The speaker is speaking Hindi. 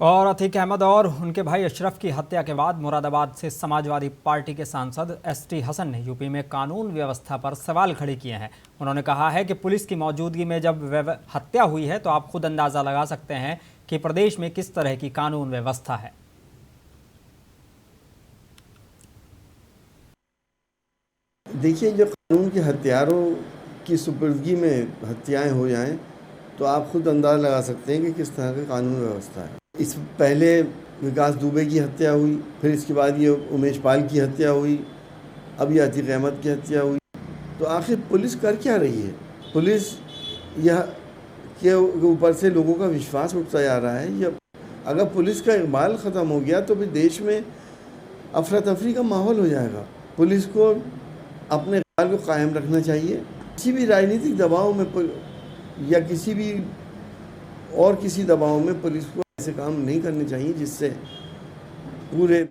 और अतीक अहमद और उनके भाई अशरफ की हत्या के बाद मुरादाबाद से समाजवादी पार्टी के सांसद एसटी हसन ने यूपी में कानून व्यवस्था पर सवाल खड़े किए हैं। उन्होंने कहा है कि पुलिस की मौजूदगी में जब हत्या हुई है तो आप खुद अंदाजा लगा सकते हैं कि प्रदेश में किस तरह की कानून व्यवस्था है। देखिए, जब कानून के हथियारों की सुपुर्दगी में हत्याएं हो जाएं तो आप खुद अंदाज़ा लगा सकते हैं कि किस तरह का कानून व्यवस्था है। इस पहले विकास दुबे की हत्या हुई, फिर इसके बाद ये उमेश पाल की हत्या हुई, अब ये अतीक अहमद की हत्या हुई। तो आखिर पुलिस कर क्या रही है? पुलिस यह के ऊपर से लोगों का विश्वास उठता जा रहा है। या अगर पुलिस का इकबाल ख़त्म हो गया तो फिर देश में अफरा तफरी का माहौल हो जाएगा। पुलिस को अपने इकबाल को कायम रखना चाहिए। किसी भी राजनीतिक दबाव में या किसी भी और किसी दबाव में पुलिस को ऐसे काम नहीं करने चाहिए जिससे पूरे